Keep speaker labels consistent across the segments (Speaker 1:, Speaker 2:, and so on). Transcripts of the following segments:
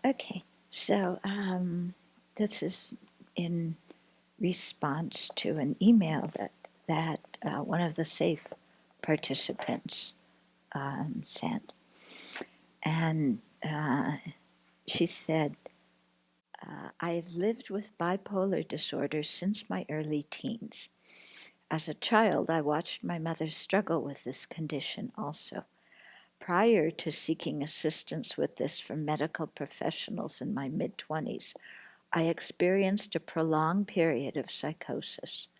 Speaker 1: Okay, so this is in response to an email that one of the SAFE participants sent, and she said, "I have lived with bipolar disorder since my early teens. As a child, I watched my mother struggle with this condition also. Prior to seeking assistance with this from medical professionals in my mid-20s, I experienced a prolonged period of psychosis.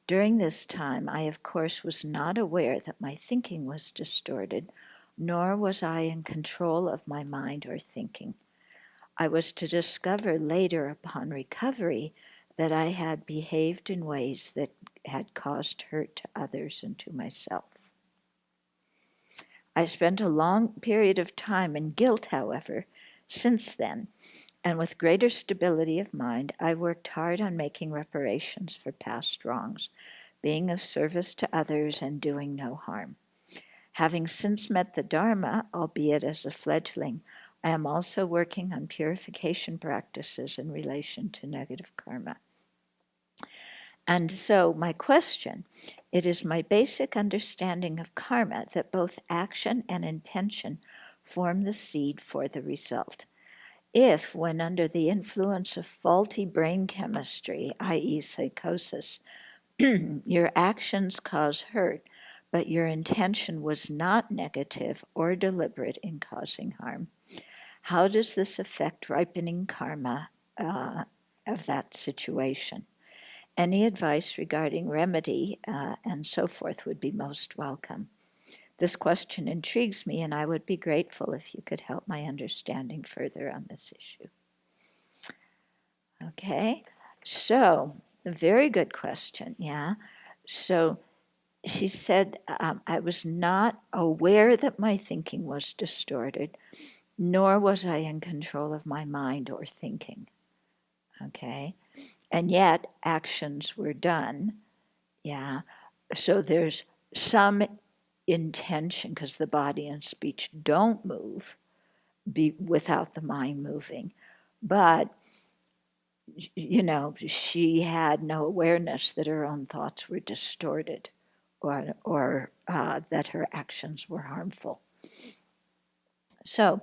Speaker 1: During this time, I, of course, was not aware that my thinking was distorted, nor was I in control of my mind or thinking. I was to discover later upon recovery that I had behaved in ways that had caused hurt to others and to myself. I spent a long period of time in guilt, however, since then, and with greater stability of mind, I worked hard on making reparations for past wrongs, being of service to others and doing no harm. Having since met the Dharma, albeit as a fledgling, I am also working on purification practices in relation to negative karma. And so my question, it is my basic understanding of karma that both action and intention form the seed for the result. If, when under the influence of faulty brain chemistry, i.e. psychosis, your actions cause hurt, but your intention was not negative or deliberate in causing harm, how does this affect ripening karma of that situation? Any advice regarding remedy and so forth would be most welcome. This question intrigues me, and I would be grateful if you could help my understanding further on this issue." Okay, so a very good question, yeah. So she said, I was not aware that my thinking was distorted, nor was I in control of my mind or thinking. Okay, and yet actions were done, yeah. So there's some intention, because the body and speech don't move without the mind moving. But, she had no awareness that her own thoughts were distorted or that her actions were harmful. So,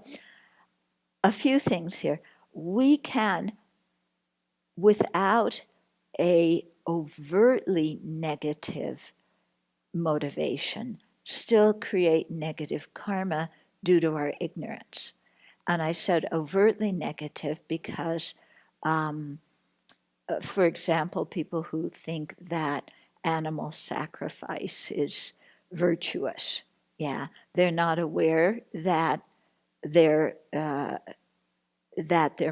Speaker 1: a few things here. We can, without a overtly negative motivation, still create negative karma due to our ignorance. And I said overtly negative because, for example, people who think that animal sacrifice is virtuous, yeah, they're not aware that their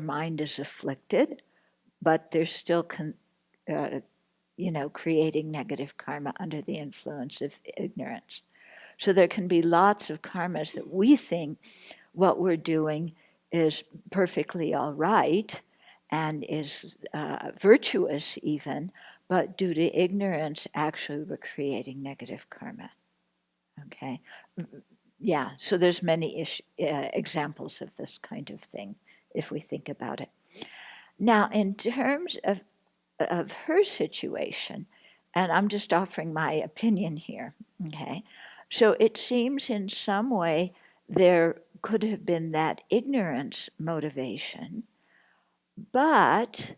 Speaker 1: mind is afflicted, but they're still creating negative karma under the influence of ignorance. So there can be lots of karmas that we think what we're doing is perfectly all right and is virtuous even, but due to ignorance, actually we're creating negative karma. Okay? Yeah, so there's many examples of this kind of thing if we think about it. Now, in terms of her situation, and I'm just offering my opinion here, okay? So it seems in some way there could have been that ignorance motivation, but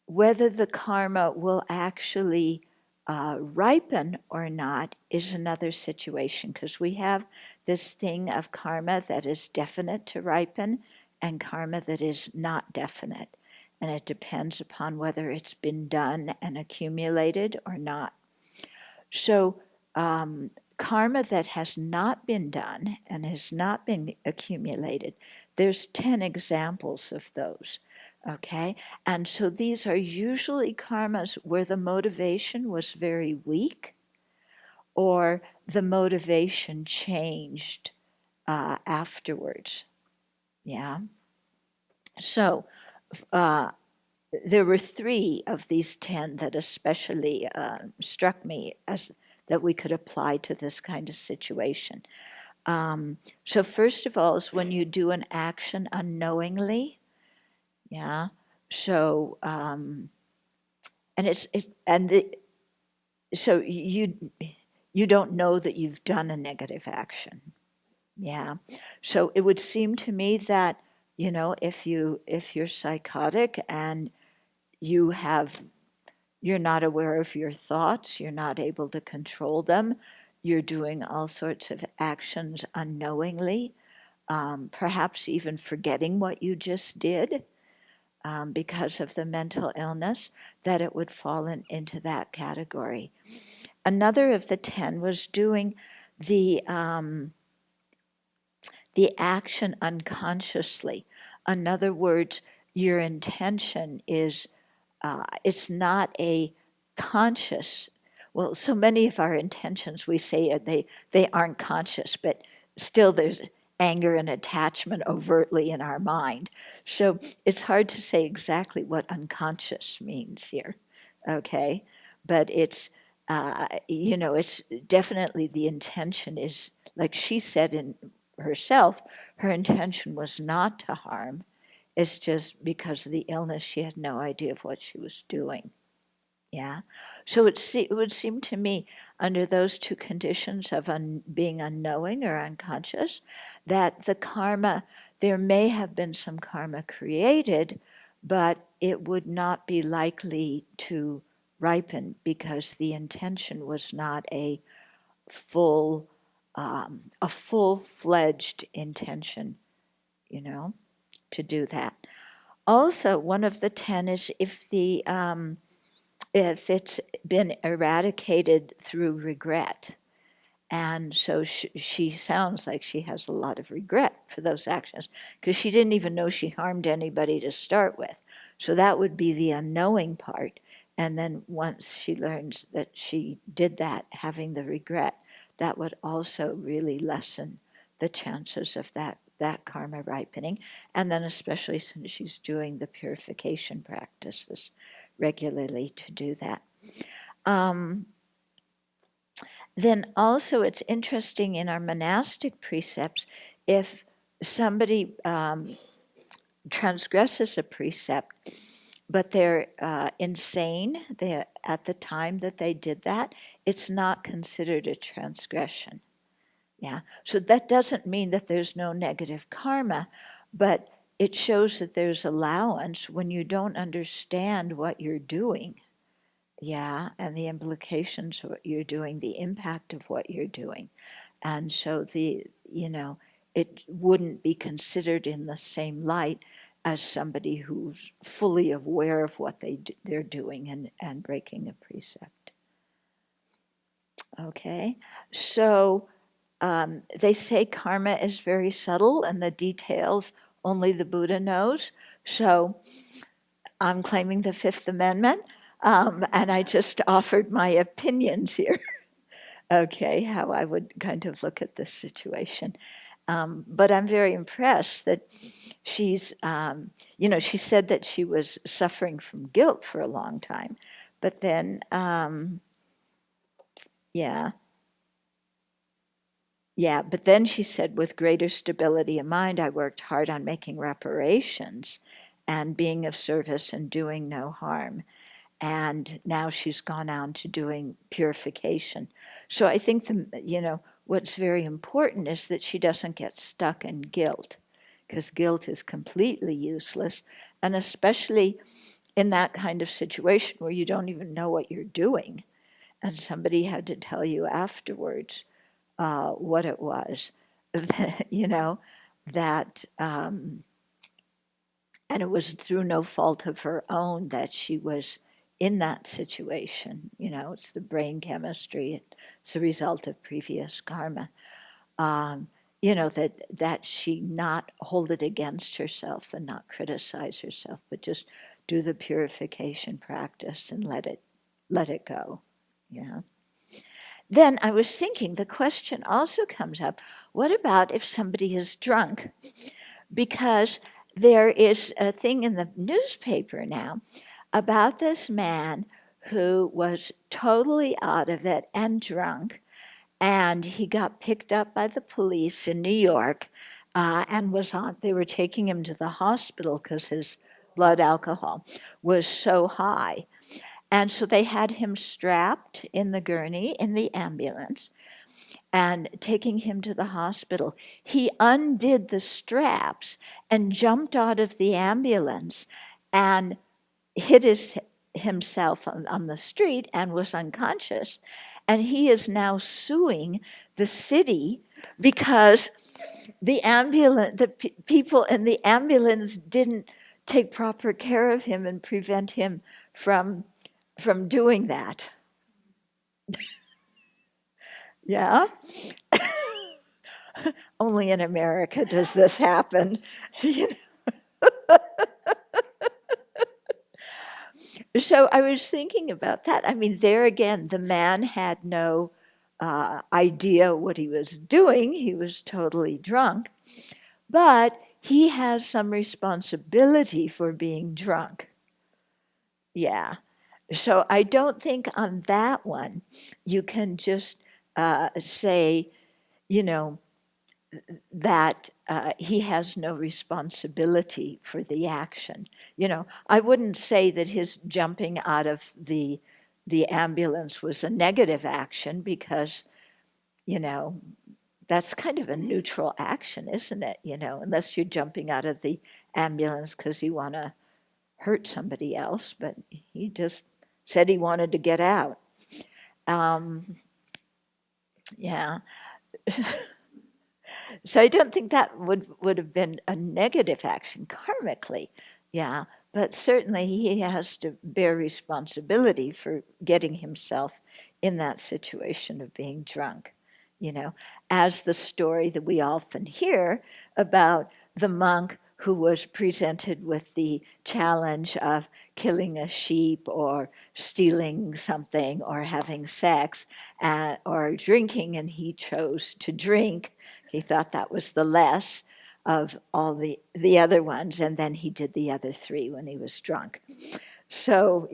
Speaker 1: whether the karma will actually ripen or not is another situation, because we have this thing of karma that is definite to ripen and karma that is not definite. And it depends upon whether it's been done and accumulated or not. So karma that has not been done and has not been accumulated, there's 10 examples of those. Okay, and so these are usually karmas where the motivation was very weak or the motivation changed afterwards. Yeah. So there were 3 of these 10 that especially struck me as that we could apply to this kind of situation. So first of all is when you do an action unknowingly, yeah. So and so you don't know that you've done a negative action, yeah. So it would seem to me that if you're psychotic and you're not aware of your thoughts, you're not able to control them, you're doing all sorts of actions unknowingly, perhaps even forgetting what you just did because of the mental illness, that it would fall into that category. Another of the 10 was doing the action unconsciously. In other words, your intention is, it's not a conscious, well, so many of our intentions we say they aren't conscious, but still there's anger and attachment overtly in our mind. So it's hard to say exactly what unconscious means here, okay? But it's, it's definitely the intention is, like she said in herself, her intention was not to harm. It's just because of the illness, she had no idea of what she was doing. Yeah. So it would seem to me, under those two conditions of being unknowing or unconscious, that the karma, there may have been some karma created, but it would not be likely to ripen because the intention was not a full-fledged intention, to do that. Also, one of the 10 is if it's been eradicated through regret. And so she sounds like she has a lot of regret for those actions because she didn't even know she harmed anybody to start with. So that would be the unknowing part. And then once she learns that she did that, having the regret, that would also really lessen the chances of that karma ripening. And then especially since she's doing the purification practices regularly to do that. Then also it's interesting in our monastic precepts, if somebody transgresses a precept, but they're insane at the time that they did that, it's not considered a transgression. Yeah. So that doesn't mean that there's no negative karma, but it shows that there's allowance when you don't understand what you're doing. Yeah, and the implications of what you're doing, the impact of what you're doing. And so it wouldn't be considered in the same light as somebody who's fully aware of what they're doing and breaking a precept. Okay, so they say karma is very subtle and the details only the Buddha knows. So I'm claiming the Fifth Amendment, and I just offered my opinions here. Okay, how I would kind of look at this situation. But I'm very impressed that she's, she said that she was suffering from guilt for a long time. But then, but then she said, with greater stability of mind, I worked hard on making reparations and being of service and doing no harm. And now she's gone on to doing purification. So I think what's very important is that she doesn't get stuck in guilt, because guilt is completely useless, and especially in that kind of situation where you don't even know what you're doing, and somebody had to tell you afterwards what it was, that. And it was through no fault of her own that she was in that situation. It's the brain chemistry. It's a result of previous karma. That she not hold it against herself and not criticize herself, but just do the purification practice and let it go. Yeah. Then I was thinking, the question also comes up, what about if somebody is drunk? Because there is a thing in the newspaper now about this man who was totally out of it and drunk, and he got picked up by the police in New York, and they were taking him to the hospital because his blood alcohol was so high. And so they had him strapped in the gurney in the ambulance and taking him to the hospital. He undid the straps and jumped out of the ambulance and hit himself on the street and was unconscious. And he is now suing the city because the people in the ambulance didn't take proper care of him and prevent him from doing that. Yeah. Only in America does this happen. So I was thinking about that. I mean, there again, the man had no idea what he was doing. He was totally drunk. But he has some responsibility for being drunk. Yeah. So I don't think on that one you can just say, that he has no responsibility for the action. I wouldn't say that his jumping out of the ambulance was a negative action because, that's kind of a neutral action, isn't it? Unless you're jumping out of the ambulance because you want to hurt somebody else, but he just said he wanted to get out. Yeah. So I don't think that would have been a negative action karmically. Yeah. But certainly he has to bear responsibility for getting himself in that situation of being drunk. As the story that we often hear about the monk who was presented with the challenge of killing a sheep or stealing something or having sex or drinking, and he chose to drink. He thought that was the less of all the other ones, and then he did the other three when he was drunk. So,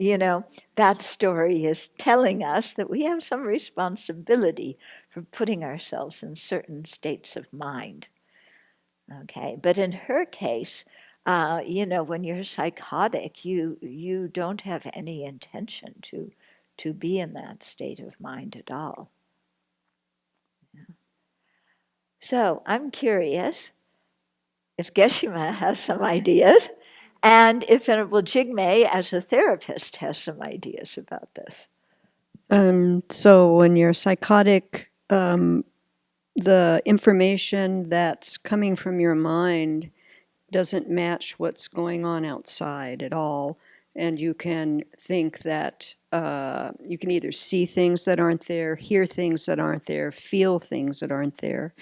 Speaker 1: that story is telling us that we have some responsibility for putting ourselves in certain states of mind. Okay, but in her case, when you're psychotic, you don't have any intention to be in that state of mind at all. Yeah. So I'm curious if Geshe-la has some ideas, and if Venerable Jigme, as a therapist, has some ideas about this.
Speaker 2: So when you're psychotic, the information that's coming from your mind doesn't match what's going on outside at all. And you can think that you can either see things that aren't there, hear things that aren't there, feel things that aren't there,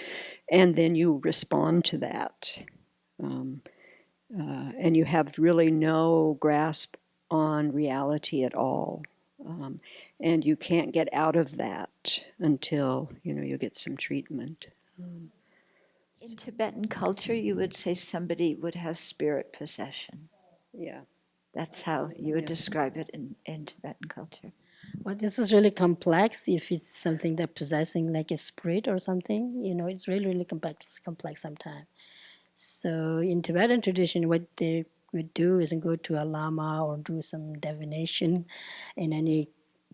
Speaker 2: and then you respond to that. And you have really no grasp on reality at all. And you can't get out of that until, you get some treatment.
Speaker 1: In Tibetan culture, you would say somebody would have spirit possession.
Speaker 2: Yeah.
Speaker 1: That's how you would describe it in Tibetan culture.
Speaker 3: Well, this is really complex. If it's something that possessing like a spirit or something, it's really, really complex sometimes. So in Tibetan tradition, what they would do is go to a lama or do some divination, and any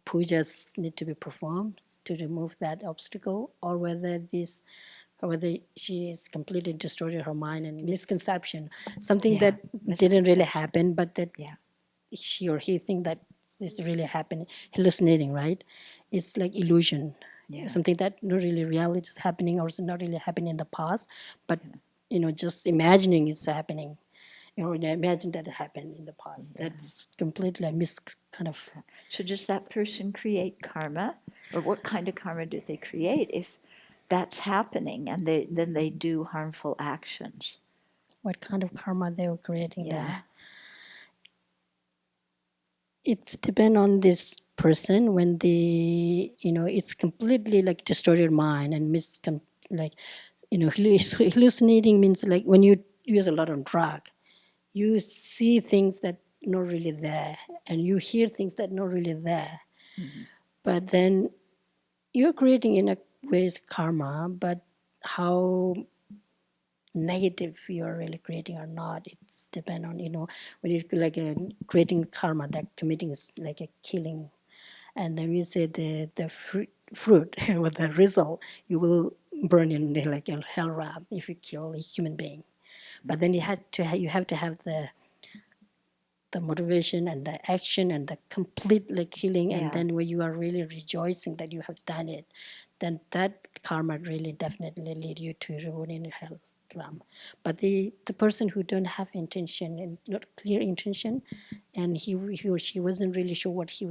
Speaker 3: pujas need to be performed to remove that obstacle, or whether she is completely destroyed her mind and misconception, something that didn't really happen, but that she or he think that this really happened, hallucinating, right? It's like illusion, something that not really reality is happening, or it's not really happening in the past, but just imagining it's happening. Imagine that it happened in the past. That's completely kind of.
Speaker 1: So does that person create karma? Or what kind of karma do they create if that's happening and then they do harmful actions?
Speaker 3: What kind of karma they were creating there? It depends on this person when it's completely like distorted mind and hallucinating means like when you use a lot of drug, you see things that not really there, and you hear things that not really there. Mm-hmm. But then you're creating in a ways karma, but how negative you are really creating or not, it's depend on, when you're like creating karma, that committing is like a killing, and then you say the fruit with the result, you will burn in like a hell ram if you kill a human being. But then you have to have the motivation and the action and the complete like killing, and
Speaker 1: Yeah.
Speaker 3: then when you are really rejoicing that you have done it, then that karma really definitely lead you to ruining hell realm. But the person who don't have intention and not clear intention, and he or she wasn't really sure what she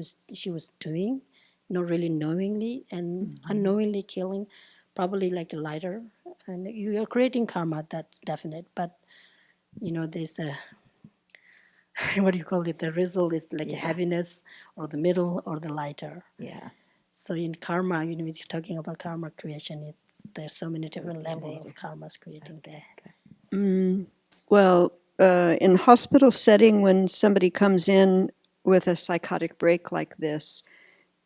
Speaker 3: was doing, not really knowingly and unknowingly killing, probably like a lighter, and you are creating karma, that's definite. But there's a what do you call it? The result is like a heaviness, or the middle, or the lighter.
Speaker 1: Yeah.
Speaker 3: So in karma, when you're talking about karma creation, there's so many different levels of karmas creating there.
Speaker 2: Well, in hospital setting, when somebody comes in with a psychotic break like this,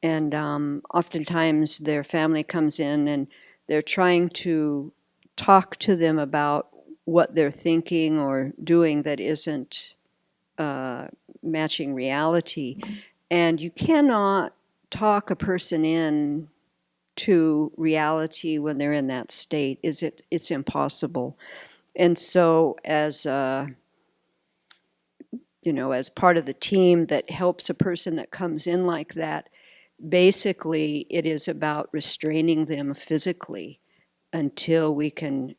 Speaker 2: and oftentimes their family comes in and they're trying to talk to them about what they're thinking or doing that isn't matching reality. And you cannot talk a person in to reality when they're in that state. It's impossible. And so as as part of the team that helps a person that comes in like that, basically it is about restraining them physically until we can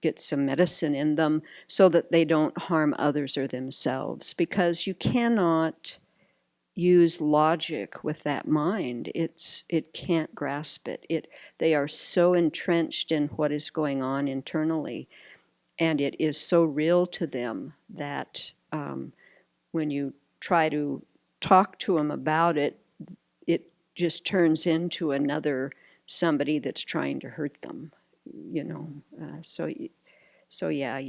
Speaker 2: get some medicine in them so that they don't harm others or themselves, because you cannot use logic with that mind. It can't grasp it. They are so entrenched in what is going on internally, and it is so real to them that when you try to talk to them about it, it just turns into another somebody that's trying to hurt them. So yeah.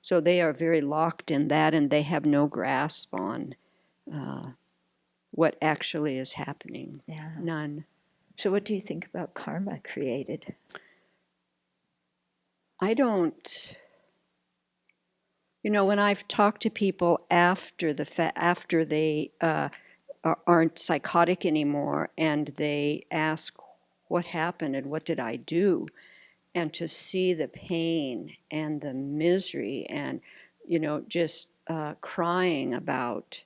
Speaker 2: So they are very locked in that, and they have no grasp on what actually is happening.
Speaker 1: Yeah.
Speaker 2: None.
Speaker 1: So what do you think about karma created?
Speaker 2: I don't. When I've talked to people after after they aren't psychotic anymore, and they ask, "What happened and what did I do?" and to see the pain and the misery, and just crying about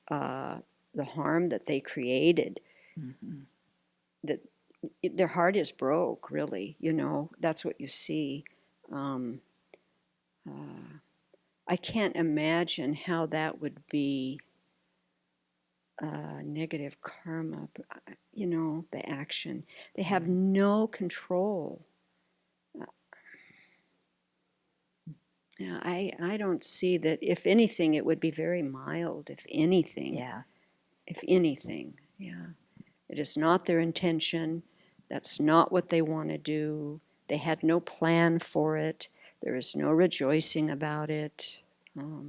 Speaker 2: the harm that they created, that their heart is broke. Really, that's what you see. I can't imagine how that would be negative karma, the action. They have no control. Yeah, I don't see that. If anything, it would be very mild, if anything.
Speaker 1: Yeah.
Speaker 2: If anything, yeah. It is not their intention. That's not what they want to do. They had no plan for it. There is no rejoicing about it. No,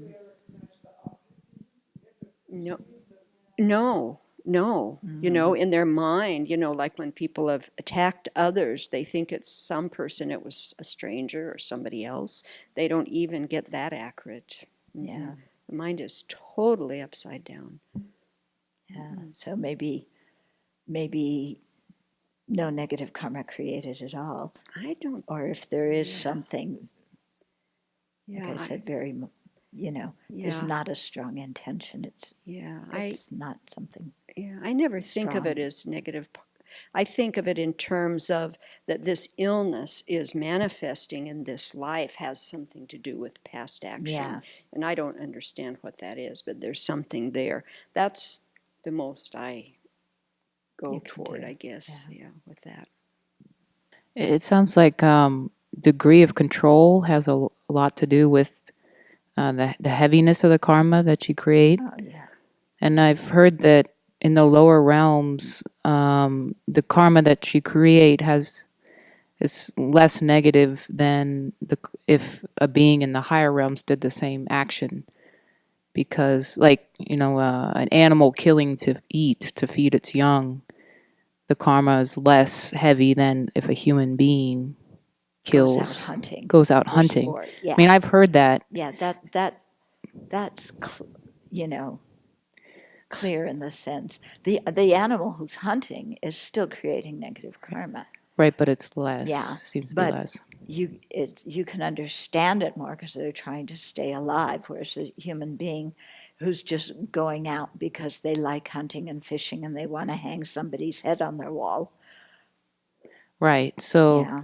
Speaker 2: no. In their mind, like when people have attacked others, they think it's some person, it was a stranger or somebody else. They don't even get that accurate.
Speaker 1: Yeah.
Speaker 2: The mind is totally upside down.
Speaker 1: Yeah. So maybe no negative karma created at all.
Speaker 2: I don't.
Speaker 1: Or if there is something,
Speaker 2: Yeah,
Speaker 1: like I said, very, is not a strong intention. It's not something.
Speaker 2: Yeah, I never think of it as negative. I think of it in terms of that this illness is manifesting in this life, has something to do with past action.
Speaker 1: Yeah.
Speaker 2: And I don't understand what that is, but there's something there. That's the most I go toward, I guess, with that.
Speaker 4: It sounds like degree of control has a lot to do with the heaviness of the karma that you create.
Speaker 1: Oh, yeah.
Speaker 4: And I've heard that in the lower realms, the karma that you create is less negative than if a being in the higher realms did the same action. Because, like, an animal killing to eat, to feed its young, the karma is less heavy than if a human being
Speaker 1: Goes out hunting.
Speaker 4: goes out
Speaker 1: for
Speaker 4: hunting.
Speaker 1: sport. Yeah.
Speaker 4: I mean, I've heard that.
Speaker 1: Yeah, that's clear in the sense the animal who's hunting is still creating negative karma.
Speaker 4: Right, but it's less.
Speaker 1: Yeah,
Speaker 4: Seems to be
Speaker 1: but
Speaker 4: less.
Speaker 1: you can understand it more because they're trying to stay alive, whereas a human being who's just going out because they like hunting and fishing and they want to hang somebody's head on their wall.
Speaker 4: Right. So,
Speaker 1: Yeah,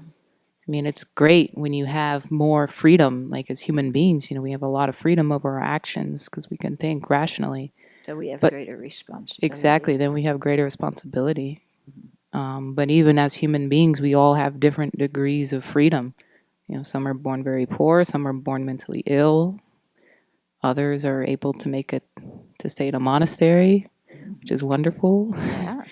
Speaker 4: I mean, it's great when you have more freedom. Like as human beings, we have a lot of freedom over our actions because we can think rationally.
Speaker 1: so we have
Speaker 4: But
Speaker 1: greater responsibility.
Speaker 4: Exactly. Then we have greater responsibility. But even as human beings, we all have different degrees of freedom. Some are born very poor, some are born mentally ill. Others are able to make it to stay in a monastery, which is wonderful.
Speaker 1: Yeah.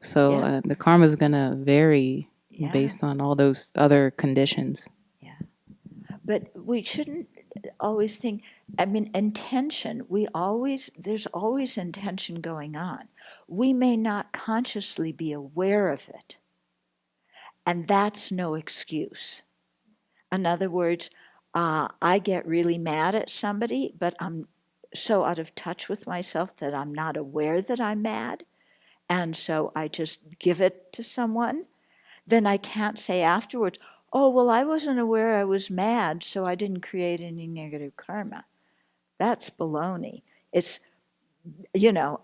Speaker 4: So
Speaker 1: Yeah.
Speaker 4: the karma is going to vary
Speaker 1: Yeah.
Speaker 4: based on all those other conditions.
Speaker 1: Yeah. But we shouldn't always think, I mean, intention, there's always intention going on. We may not consciously be aware of it. And that's no excuse. In other words, I get really mad at somebody, but I'm so out of touch with myself that I'm not aware that I'm mad. And so I just give it to someone. Then I can't say afterwards, oh, well, I wasn't aware I was mad, so I didn't create any negative karma. That's baloney. It's,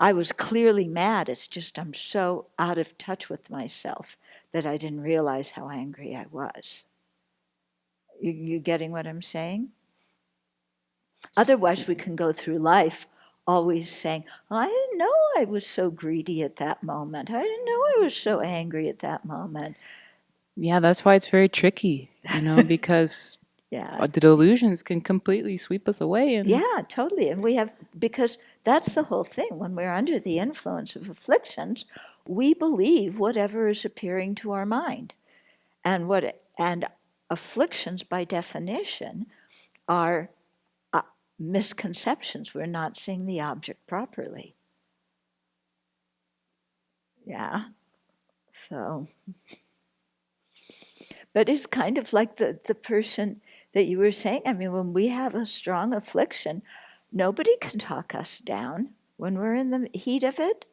Speaker 1: I was clearly mad. It's just I'm so out of touch with myself that I didn't realize how angry I was. You getting what I'm saying? Otherwise, we can go through life always saying, well, I didn't know I was so greedy at that moment. I didn't know I was so angry at that moment.
Speaker 4: Yeah, that's why it's very tricky, because
Speaker 1: Yeah.
Speaker 4: the delusions can completely sweep us away. And
Speaker 1: Yeah, totally. And because that's the whole thing. When we're under the influence of afflictions, we believe whatever is appearing to our mind. And afflictions, by definition, are misconceptions. We're not seeing the object properly. Yeah. So, but it's kind of like the person that you were saying. I mean, when we have a strong affliction, nobody can talk us down when we're in the heat of it.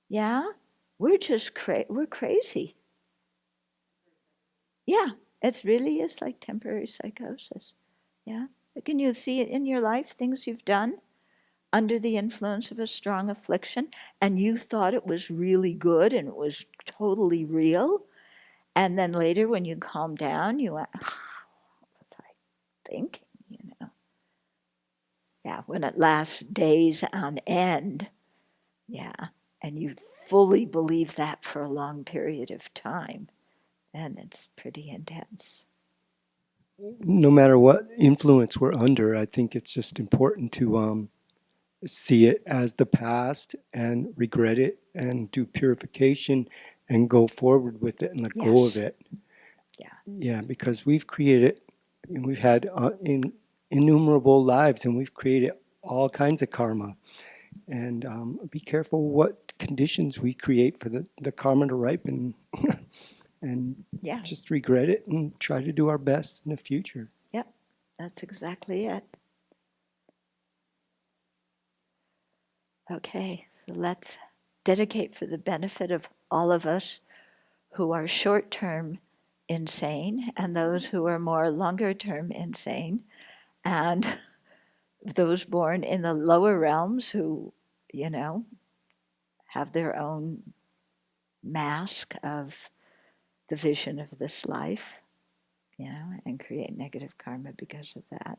Speaker 1: Yeah, we're just we're crazy. Yeah, it really is like temporary psychosis. Yeah, can you see it in your life, things you've done under the influence of a strong affliction, and you thought it was really good and it was totally real, and then later when you calm down, you went, what was I thinking? Yeah, when it lasts days on end. Yeah, and you fully believe that for a long period of time, then it's pretty intense.
Speaker 5: No matter what influence we're under, I think it's just important to see it as the past and regret it and do purification and go forward with it and let go of it.
Speaker 1: Yeah.
Speaker 5: Yeah, because we've had innumerable lives and we've created all kinds of karma. And be careful what conditions we create for the karma to ripen. And just regret it and try to do our best in the future.
Speaker 1: Yep, that's exactly it. Okay, so let's dedicate for the benefit of all of us who are short-term insane and those who are more longer-term insane and those born in the lower realms who, have their own mask of the vision of this life, and create negative karma because of that.